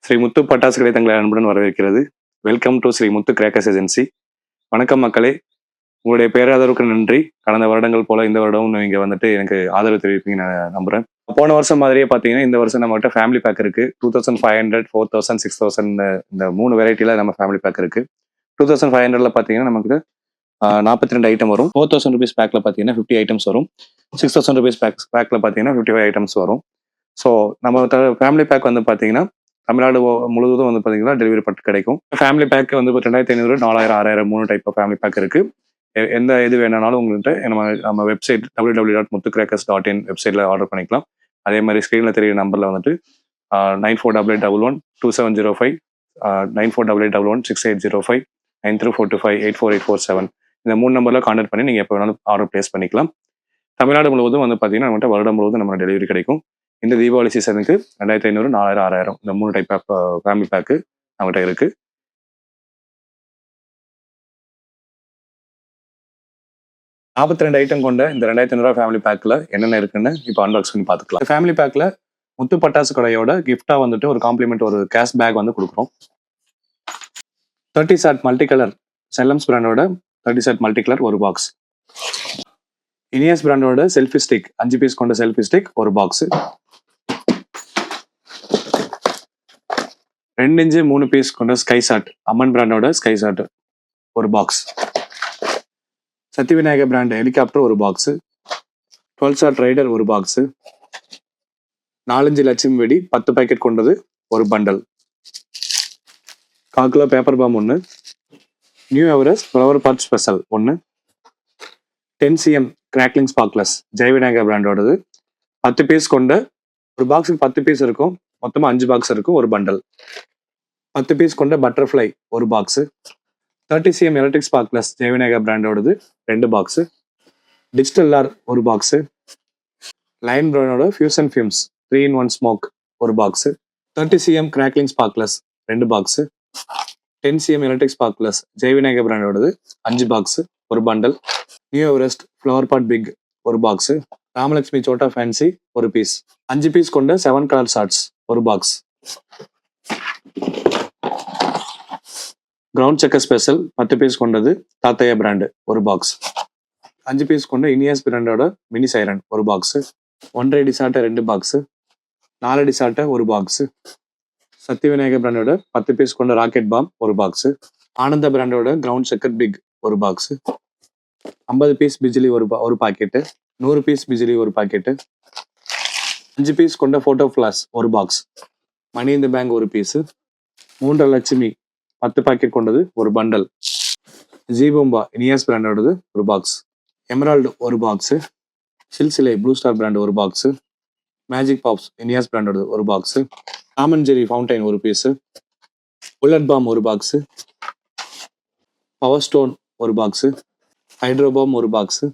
ஸ்ரீ முத்து பட்டாசு கடை தங்களை அன்புடன் வரவேற்கிறது. Welcome to Sri Muthu crackers agency. வணக்கம் மக்களே, உங்களுடைய பேராதரவுக்கு நன்றி. கடந்த வருடங்கள் போல இந்த வருடமும் நீங்க வந்துட்டு எனக்கு ஆதரவு தெரிவிப்பீங்க நான் நம்புறேன். போன வருஷம் மாதிரியே பார்த்தீங்கன்னா இந்த வருஷம் நம்மகிட்ட ஃபேமிலி பேக் இருக்கு. 2500, 4000, 6000 இந்த 3 வெரைட்டில நம்ம ஃபேமிலி பேக் இருக்கு. 2500ல பார்த்தீங்கன்னா நமக்கு 42 ஐட்டம் வரும். 4000 ருபீஸ் பேக்ல பார்த்தீங்கன்னா 50 ஐட்டம்ஸ் வரும். 6000 ருபீஸ் பேக்ல பார்த்தீங்கன்னா 55 ஐட்டம்ஸ் வரும். ஸோ நம்ம ஃபேமிலி பேக் வந்து பார்த்தீங்கன்னா தமிழ்நாடு முழுவதும் வந்து பார்த்தீங்கன்னா டெலிவரி பட்டு கிடைக்கும். ஃபேமிலி பேக் வந்து 2500, 4000, 6000 3 டைப் ஆஃப் ஃபேமிலி பேக் இருக்கு. எந்த இது வேணாலும் உங்கள்கிட்ட நம்ம வெப்சைட் www.muthucrackers.in வெப்சைட்ல ஆர்டர் பண்ணிக்கலாம். அதே மாதிரி ஸ்க்ரீனில் தெரியுற நம்பர்ல வந்துட்டு 9488112705, 9488116805, 9342584847 இந்த 3 நம்பர்ல கான்டாக்ட் பண்ணி நீங்க எப்போ வேணாலும் ஆர்டர் பிளேஸ் பண்ணிக்கலாம். தமிழ்நாடு முழுவதும் வந்து பார்த்தீங்கன்னா நம்மகிட்ட வருடம் முழுவதும் நம்ம டெலிவரி கிடைக்கும். இந்த தீபாவளி சீசனுக்கு 2500, 4000, 6000 இந்த 3 டைப் ஆஃப் ஃபேமிலி பேக்கு நம்மகிட்ட இருக்கு. $42 ஐட்டம் கொண்ட இந்த 2500 ஃபேமிலி பேக்ல என்னென்ன இருக்குன்னு இப்போ அன்பாக்ஸ் பண்ணி பார்த்துக்கலாம். ஃபேமிலி பேக்ல முத்து பட்டாசு கடையோட கிஃப்டா வந்துட்டு ஒரு காம்ப்ளிமெண்ட் ஒரு கேஷ் பேக் வந்து கொடுக்குறோம். 30 சாட் மல்டி கலர் செல்லம்ஸ் பிராண்டோட 30 சாட் மல்டி கலர் ஒரு பாக்ஸ். இனியஸ் பிராண்டோட செல்ஃபி ஸ்டிக் 5 பீஸ் கொண்ட செல்ஃபி ஸ்டிக் ஒரு பாக்ஸ். 2 இன்ச்சு 3 பீஸ் கொண்ட ஸ்கை சாட் அம்மன் பிராண்டோட ஸ்கை சாட் ஒரு box. Sakthi Vinayagar brand helicopter ஒரு பாக்ஸ். 12 சாட் ரைடர் ஒரு பாக்ஸ். 4 இன்ச்சு லட்சுமி வெடி 10 பேக்கெட் கொண்டது ஒரு bundle. 1/4 kilo paper bomb 1. New Everest flower pot special 1. 10 cm crackling sparklers Jai Vinayagar பிராண்டோடது 10 piece கொண்ட ஒரு பாக்ஸுக்கு 10 பீஸ் இருக்கும். மொத்தமாக 5 பாக்ஸ் இருக்கும் ஒரு பண்டல். 10 பீஸ் கொண்ட பட்டர்ஃப்ளை ஒரு box. 30 cm electric sparklers Jai Vinayagar பிராண்டோடது 2 பாக்ஸ். டிஜிட்டல் ஆர் ஒரு பாக்ஸ். லைன் பிராண்டோட ஃபியூசன் ஃபியூம்ஸ் 3-in-1 ஸ்மோக் ஒரு box. 30 cm crackling sparklers 2 box. 10 cm electric sparklers Jai Vinayagar பிராண்டோடது 5 பாக்ஸ் ஒரு bundle. New Everest flower pot big ஒரு பாக்ஸ். ராமலட்சுமி சோட்டா ஃபேன்சி ஒரு பீஸ். 5 பீஸ் கொண்ட 7 கலர் ஷார்ட்ஸ் ஒரு box. Ground checker special 10 piece கொண்டது தாத்தையா பிராண்டு ஒரு பாக்ஸ். 5 பீஸ் கொண்ட இனியஸ் பிராண்டோட மினி சைரன் ஒரு பாக்ஸ். 1.5 அடி சாட்டை 2 பாக்ஸ். 4 அடி சாட்டை ஒரு பாக்ஸ். சக்தி விநாயகர் பிராண்டோட 10 பீஸ் கொண்ட ராக்கெட் பாம் ஒரு பாக்ஸ். ஆனந்த பிராண்டோட கிரவுண்ட் செக்கர் பிக் ஒரு பாக்ஸ். 50 பீஸ் பிஜிலி ஒரு பாக்கெட்டு. 100 பீஸ் பிஜிலி ஒரு பாக்கெட்டு. 5 பீஸ் கொண்ட போட்டோ ஃபிளாஷ் ஒரு பாக்ஸ். மணி இந்த பேங்க் ஒரு பீஸு. 3 லட்சுமி 10 பாக்கெட் கொண்டது ஒரு பண்டல். ஜீபோம்பா இனியாஸ் பிராண்டோடது ஒரு பாக்ஸ். எமரால்டு ஒரு பாக்ஸு. சில்சிலை ப்ளூ ஸ்டார் பிராண்ட் ஒரு பாக்ஸு. மேஜிக் பாப்ஸ் இனியாஸ் பிராண்டோடது ஒரு பாக்ஸு. டாமன் ஜெரி ஃபவுண்டைன் ஒரு பீஸு. புல்லட் பாம் ஒரு பாக்ஸு. பவர் ஸ்டோன் ஒரு பாக்ஸு. ஹைட்ரோபாம் ஒரு பாக்ஸு.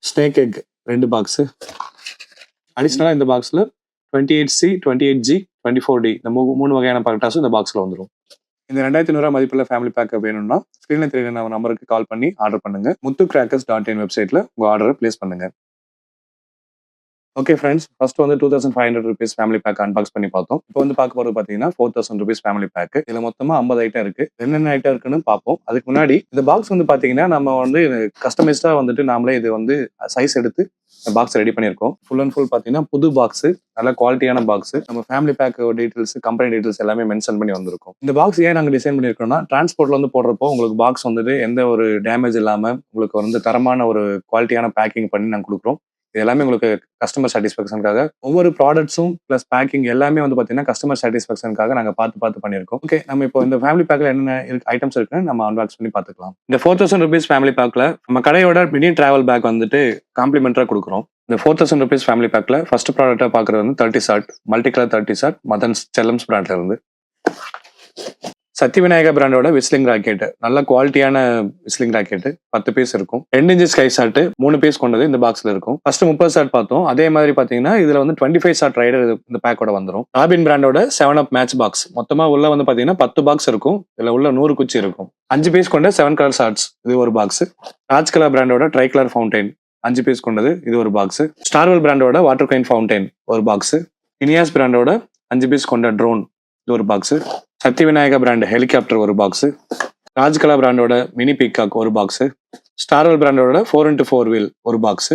Snake egg 2 box. அடிஷ்னலாக இந்த பாக்ஸில் 28C, 28G, 24D இந்த 3 வகையான பட்டாசும் இந்த பாக்ஸில் வந்துடும். இந்த 2500 மதிப்புள்ள ஃபேமிலி பேக் வேணும்னா ஸ்க்ரீனில் தெரியுற நம்பருக்கு கால் பண்ணி ஆர்டர் பண்ணுங்க. muthucrackers.in வெப்சைட்ல உங்க ஆர்டரை பிளேஸ் பண்ணுங்க. ஓகே ஃப்ரெண்ட்ஸ், ஃபர்ஸ்ட் வந்து 2500 ருபீஸ் ஃபேமிலி பேக் அன்பாக்ஸ் பண்ணி பார்த்தோம். இப்போ வந்து பார்க்க போகிறது பார்த்தீங்கன்னா 4000 ருபீஸ் ஃபேமிலி பேக். இதில் மொத்தமாக 50 ஐட்டம் இருக்கு. என்னென்ன ஐட்டம் இருக்குன்னு பார்ப்போம். அதுக்கு முன்னாடி இந்த பாக்ஸ் வந்து பார்த்தீங்கன்னா நம்ம வந்து கஸ்டமைஸ்டா வந்துட்டு நாமளே இது வந்து சைஸ் எடுத்து பாக்ஸ் ரெடி பண்ணியிருக்கோம். ஃபுல் அண்ட் ஃபுல் பார்த்தீங்கன்னா புது பாக்ஸ், நல்ல குவாலிட்டியான பாக்ஸ். நம்ம family pack details, company details எல்லாமே மென்ஷன் பண்ணி வந்திருக்கும். இந்த பாக்ஸ் ஏன் நாங்கள் டிசைன் பண்ணியிருக்கோம்னா, டிரான்ஸ்போர்ட்ல வந்து போடுறப்போ உங்களுக்கு பாக்ஸ் வந்துட்டு எந்த ஒரு டேமேஜ் இல்லாமல் உங்களுக்கு வந்து தரமான ஒரு குவாலிட்டியான பேக்கிங் பண்ணி நாங்கள் கொடுக்குறோம். இது எல்லாமே உங்களுக்கு கஸ்டமர் சாட்டிஸ்ஃபேக்ஷனுக்காக. ஒவ்வொரு ப்ராடக்ட்ஸும் பிளஸ் பேக்கிங் எல்லாமே வந்து பார்த்தீங்கன்னா கஸ்டமர் சாட்டிஸ்ஃபேக்ஷனுக்காக நாங்கள் பார்த்து பண்ணியிருக்கோம். ஓகே, நம்ம இப்போ இந்த ஃபேமிலி பேக்கில் என்னென்ன ஐட்டம்ஸ் இருக்குன்னு நம்ம அன்பாக்ஸ் பண்ணி பார்த்துக்கலாம். இந்த 4000 ருபீஸ் ஃபேமிலி பேக்கில் நம்ம கடையோட மினி டிராவல் பேக் வந்துட்டு காம்ப்ளிமெண்டராக கொடுக்குறோம். இந்த 4000 ருபீஸ் ஃபேமிலி பேக்கில் ஃபர்ஸ்ட் ப்ராடக்டாக பார்க்குறது வந்து 30 சாட் மல்டி கலர் 30 சாட் மதன்ஸ் செல்லம்ஸ் பிராண்ட்ல இருந்து. சக்தி விநாயகர் பிராண்டோட விஸ்லிங் ராக்கெட், நல்ல குவாலிட்டியான விஸ்லிங் ராக்கெட் 10 பீஸ் இருக்கும். 2 இன்ச் ஸ்கை சாட் 3 பீஸ் கொண்டது இந்த பாக்ஸ்ல இருக்கும். ஃபர்ஸ்ட் 30 சாட் பார்த்தோம். அதே மாதிரி பாத்தீங்கன்னா இதுல வந்து 25 சாட் ரைடர் இந்த பேக்கோட வந்துடும். ராபின் பிராண்டோட 7up மேட்ச் பாக்ஸ், மொத்தமா உள்ள வந்து பாத்தீங்கன்னா 10 பாக்ஸ் இருக்கும். இதுல உள்ள 100 குச்சி இருக்கும். 5 பீஸ் கொண்ட 7 கலர் ஷார்ட்ஸ் இது ஒரு பாக்ஸ். ராஜ் கலர் பிராண்டோட ட்ரை கலர் ஃபவுண்டைன் 5 பீஸ் கொண்டது இது ஒரு பாக்ஸ். ஸ்டார்வெல் பிராண்டோட வாட்டர் காயின் ஃபவுண்டைன் ஒரு பாக்ஸ். இனியாஸ் பிராண்டோட 5 பீஸ் கொண்ட ட்ரோன் இது ஒரு box. Sakthi Vinayaka brand helicopter ஒரு பாக்ஸ். ராஜ்கலா பிராண்டோட மினி பீகாக் ஒரு பாக்ஸ். ஸ்டார்வெல் பிராண்டோட 4x4 வீல் ஒரு பாக்ஸ்.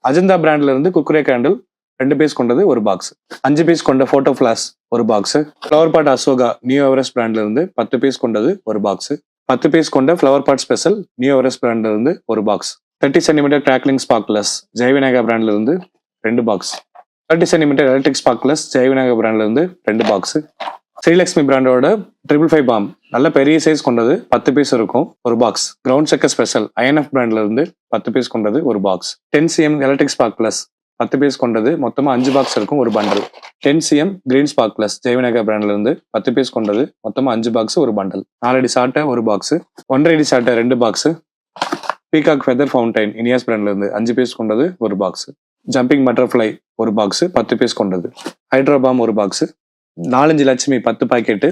அஜந்தா பிராண்ட்ல இருந்து குக்குரே கேண்டில் 2 பீஸ் கொண்டது ஒரு பாக்ஸ். 5 பீஸ் கொண்ட போட்டோ ஃபிளாஷ் ஒரு box. Flower pot Ashoka new Everest பிராண்ட்ல இருந்து 10 பீஸ் கொண்டது ஒரு பாக்ஸ். 10 பீஸ் கொண்ட flower pot special new Everest பிராண்ட்ல இருந்து ஒரு box. 30 centimetre crackling sparklers Jayavinayaka பிராண்ட்ல இருந்து 2 box. 30 centimetre electric sparklers Jayavinayaka பிராண்ட்ல இருந்து 2 பாக்ஸ். ஸ்ரீலக்ஷ்மி பிராண்டோட 555 பாம் நல்ல பெரிய சைஸ் கொண்டது 10 பீஸ் இருக்கும் ஒரு box. Ground checker special INF பிராண்ட்ல இருந்து 10 பீஸ் கொண்டது ஒரு box. 10 cm electric sparklers 10 piece கொண்டது மொத்தமா 5 பாக்ஸ் இருக்கும் ஒரு bundle. 10 cm green sparklers Jayavinayaka பிராண்ட்ல இருந்து 10 பீஸ் கொண்டது மொத்தமா 5 பாக்ஸ் ஒரு பண்டல். 4 அடி சாட்டை ஒரு பாக்ஸ். 1.5 அடி சாட்டை 2 box. Peacock feather fountain Iniya's பிராண்ட்ல இருந்து 5 பீஸ் கொண்டது ஒரு பாக்ஸ். ஜம்பிங் பட்டர்ஃப்ளை ஒரு பாக்ஸ் 10 பீஸ் கொண்டது. ஹைட்ரோபாம் ஒரு பாக்ஸ். 4 லட்சுமி 10 பாக்கெட்டு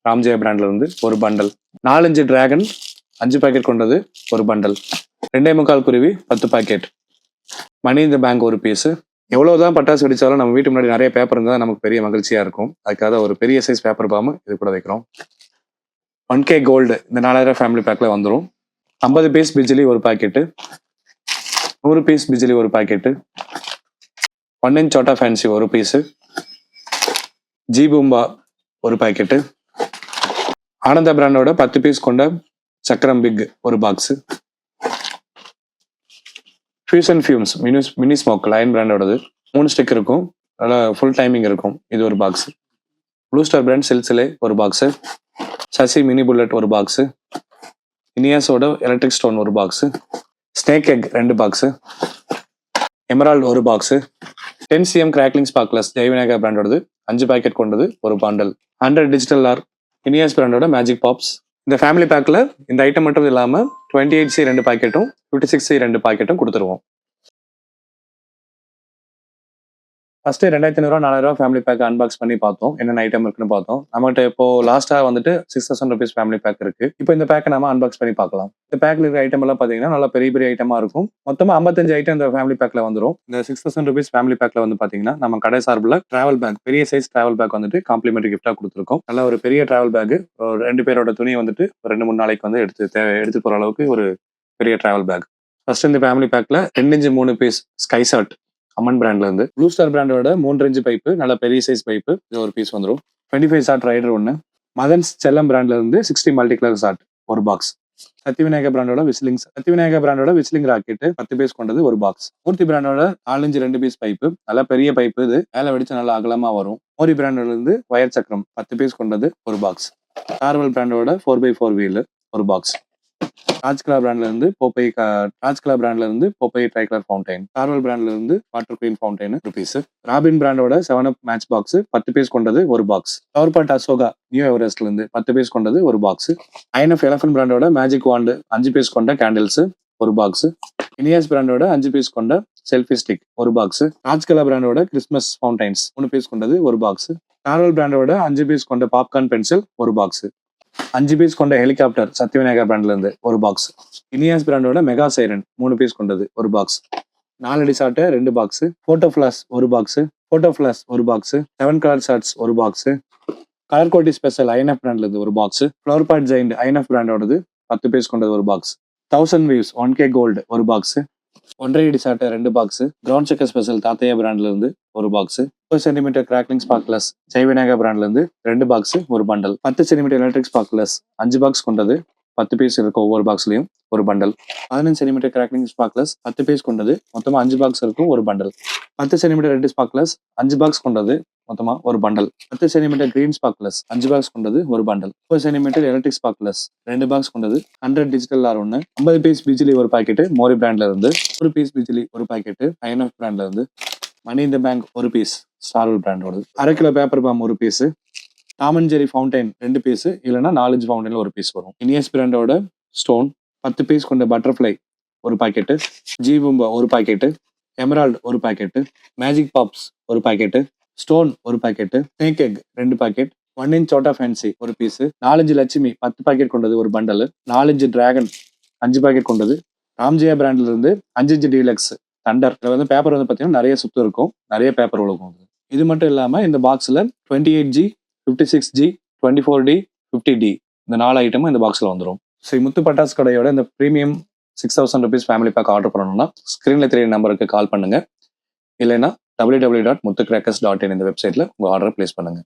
ராம்ஜெயா பிராண்ட்ல இருந்து ஒரு பண்டல். 4 டிராகன் 5 பாக்கெட் கொண்டது ஒரு பண்டல். 2.25 குருவி 10 பாக்கெட். மணி இந்த பேங்க் ஒரு பீஸ். எவ்வளவுதான் பட்டாசு வெடிச்சாலும் நம்ம வீட்டு முன்னாடி நிறைய பேப்பர் இருந்தால் நமக்கு பெரிய மகிழ்ச்சியா இருக்கும். அதுக்காக ஒரு பெரிய சைஸ் பேப்பர் பாம் இது கூட வைக்கிறோம். 1K கோல்டு இந்த 4000 ஃபேமிலி பேக்ல வந்துடும். 50 பீஸ் பிஜிலி ஒரு பாக்கெட்டு. 100 பீஸ் பிஜிலி ஒரு பாக்கெட்டு. 1 inch சோட்டா ஃபேன்சி ஒரு பீஸு. ஜி பூம்பா ஒரு பாக்கெட்டு. ஆனந்தா பிராண்டோட 10 பீஸ் கொண்ட சக்கரம் பிக் ஒரு box. Fusion fumes mini smoke lion பிராண்டோடது 3 ஸ்டிக் இருக்கும். நல்லா ஃபுல் டைமிங் இருக்கும். இது ஒரு பாக்ஸ். ப்ளூ ஸ்டார் பிராண்ட் சில்சிலே ஒரு பாக்ஸ். சசி மினி புல்லட் ஒரு பாக்ஸ். இனியாஸோட எலக்ட்ரிக் ஸ்டோன் ஒரு box. Snake egg 2 box. Emerald ஒரு box. 10 cm crackling sparklers Jayavinayaka பிராண்டோடது 5 பாக்கெட் கொண்டது ஒரு பாண்டல். 100 டிஜிட்டல் ஆர் இனியாஸ் பிராண்டோட மேஜிக் பாப்ஸ். இந்த ஃபேமிலி பேக்ல இந்த ஐட்டம் மட்டும் இல்லாம 28C 2 பாக்கெட்டும் 56C 2 பாக்கெட்டும் கொடுத்துருவோம். ஃபர்ஸ்ட் 2500 4000 ஃபேமிலி பேக் அன்பாக்ஸ் பண்ணி பார்த்தோம். என்னென்ன ஐட்டம் இருக்குன்னு பார்த்தோம். நம்மகிட்ட இப்போ லாஸ்டா வந்துட்டு 6000 rupees ஃபேமிலி பேக் இருக்கு. இப்போ இந்த பேக்கை நம்ம அன்பாக்ஸ் பண்ணி பார்க்கலாம். இந்த பேக்ல இருக்கிற ஐட்டம் எல்லாம் பாத்தீங்கன்னா நல்லா பெரிய பெரிய ஐட்டமா இருக்கும். மொத்தமா 55 ஐட்டம் இந்த ஃபேமிலி பேக்ல வந்துடும். இந்த 6000 rupees ஃபேமிலி பேக்ல வந்து பாத்தீங்கன்னா நம்ம கடை சார்பில் டிராவல் பேக் பெரிய சைஸ் டிராவல் பேக் வந்துட்டு காம்ப்ளிமெண்டரி கிஃப்டா கொடுத்துருக்கோம். நல்ல ஒரு பெரிய டிராவல் பேக். 2 பேரோட துணியை வந்துட்டு ஒரு 2-3 நாளைக்கு வந்து எடுத்து போற அளவுக்கு ஒரு பெரிய டிராவல் பேக். ஃபர்ஸ்ட் இந்த ஃபேமிலி பேக்ல 2 inch 3 piece sky shot Amman பிராண்ட்ல இருந்து. ப்ளூ ஸ்டார் பிராண்டோட 3 inch பைப்பு நல்ல பெரிய சைஸ் பைப்பு இது ஒரு பீஸ் வந்துடும். 25 ஷாட் ரைடர் 1. மதன்ஸ் செல்லம் பிராண்ட்ல இருந்து 60 மல்டி கலர் ஷாட் ஒரு பாக்ஸ். சக்தி விநாயகா பிராண்டோட விஸ்லிங் ராக்கெட் 10 பீஸ் கொண்டது ஒரு பாக்ஸ். மூர்த்தி பிராண்டோட 4 inch 2 பீஸ் பைப்பு நல்ல பெரிய பைப்பு. இது மேல வெடிச்சு நல்லா அகலமா வரும். மோரி பிராண்டோட இருந்து வயர் சக்கரம் 10 பீஸ் கொண்டது ஒரு பாக்ஸ். ஸ்டார்வெல் பிராண்டோட 4x4 வீல் ஒரு பாக்ஸ். ராஜ்கலா பிராண்ட்ல இருந்து போப்பை ட்ரைகலர் ஃபவுண்டைன். ஸ்டார்வெல் பிராண்ட்ல இருந்து வாட்டர் குயின் ஃபவுண்டைன் ஒரு பீஸ். ராபின் பிராண்டோட 7up மேட்ச் பாக்ஸ் 10 பீஸ் கொண்டது ஒரு box. Flower pot Ashoka new எவரெஸ்ட்ல இருந்து 10 பீஸ் கொண்டது ஒரு பாக்ஸ். ஐஎன்எஃப் எலஃபன்ட் பிராண்டோட மேஜிக் வாண்ட் 5 பீஸ் கொண்ட கேண்டில்ஸ் ஒரு பாக்ஸ். இனியாஸ் பிராண்டோட 5 பீஸ் கொண்ட செல்ஃபி ஸ்டிக் ஒரு பாக்ஸ். ராஜ்கலா பிராண்டோட கிறிஸ்மஸ் ஃபவுண்டைன்ஸ் 3 பீஸ் கொண்டது ஒரு பாக்ஸ். ஸ்டார்வெல் பிராண்டோட 5 பீஸ் கொண்ட பாப்கார்ன் பென்சில் ஒரு பாக்ஸ். 5 பீஸ் கொண்ட ஹெலிகாப்டர் சக்தி விநாயகா பிராண்ட்ல இருந்து ஒரு பாக்ஸ். இனியாஸ் பிராண்டோட மெகா சைரன் 3 பீஸ் கொண்டது ஒரு பாக்ஸ். 4 அடி சாட்டை 2 பாக்ஸ். போட்டோ ஃபிளாஷ் ஒரு பாக்ஸ். 7 கலர் ஷார்ட்ஸ் ஒரு பாக்ஸ். கலர் கோட்டி ஸ்பெஷல் ஐஎன்எஃப் பிராண்ட்ல இருந்து ஒரு box. Flower pot giant INF பிராண்டோடது 10 பீஸ் கொண்டது ஒரு பாக்ஸ். 1000 வியூஸ் 1K கோல்டு ஒரு பாக்ஸ். 1.5 அடி சாட்டை 2 box. Ground checker special Thathaiya பிராண்ட்ல இருந்து ஒரு box. 10 centimetre crackling sparklers Jayavinayaka பிராண்ட்ல இருந்து 2 பாக்ஸ் ஒரு bundle. 10 centimetre electric sparklers 5 box கொண்டது 10 பீஸ் இருக்கும் ஒவ்வொரு பாக்ஸ்லயும் ஒரு bundle. 15 centimetre crackling sparklers 10 piece கொண்டது மொத்தமா 5 பாக்ஸ் இருக்கும் ஒரு bundle. 10 centimetre red sparklers 5 box கொண்டது மொத்தமா ஒரு bundle. 10 centimetre green sparklers 5 box கொண்டது ஒரு bundle. 30 centimetre electric sparklers 2 box கொண்டது. 100 டிஜிட்டல் ஆர் 1. 50 பீஸ் பிஜிலி ஒரு பாக்கெட் மோரி பிராண்ட்ல இருந்து. 1 பீஸ் பிஜிலி ஒரு பாக்கெட் ஐஎன்எஃப் பிராண்ட்ல இருந்து. மணி இந்த பேங்க் ஒரு பீஸ் ஸ்டார்வெல் பிராண்டோட. 1/2 கிலோ பேப்பர் பாம் ஒரு piece. Tom and Jerry fountain 2 piece இல்லைன்னா 4 inch ஃபவுண்டைன்ல ஒரு பீஸ் வரும். இனியஸ் பிராண்டோட ஸ்டோன் 10 பீஸ் கொண்ட பட்டர்ஃப்ளை ஒரு பாக்கெட்டு. ஜி பூம்பா ஒரு பாக்கெட்டு. எமரால்டு ஒரு பாக்கெட்டு. மேஜிக் பாப்ஸ் ஒரு பாக்கெட்டு. ஸ்டோன் ஒரு packet. Snake egg 2 packet. 1 inch சோட்டா ஃபேன்சி ஒரு பீஸ். 4 inch லட்சுமி 10 பாக்கெட் கொண்டது ஒரு பண்டல். 4 inch டிராகன் 5 பாக்கெட் கொண்டது. ராம்ஜெயா பிராண்ட்ல இருந்து 5 inch டீலக்ஸ் தண்டர். இதுல வந்து பேப்பர் வந்து பாத்தீங்கன்னா நிறைய சுத்து இருக்கும், நிறைய பேப்பர் உலகம். இது மட்டும் இல்லாம இந்த பாக்ஸ்ல 28G 56G, 24D, 50D இந்த 4 ஐட்டமும் இந்த பாக்ஸில் வந்துடும். ஸ்ரீ முத்து பட்டாஸ் கடையோட இந்த premium 6000 rupees family pack order பண்ணணும்னா ஸ்க்ரீனில் தெரிய நம்பருக்கு கால் பண்ணுங்க. இல்லைன்னா www.muthucrackers.in இந்த வெப்சைட்டில் உங்கள் ஆர்டரை ப்ளேஸ் பண்ணுங்க.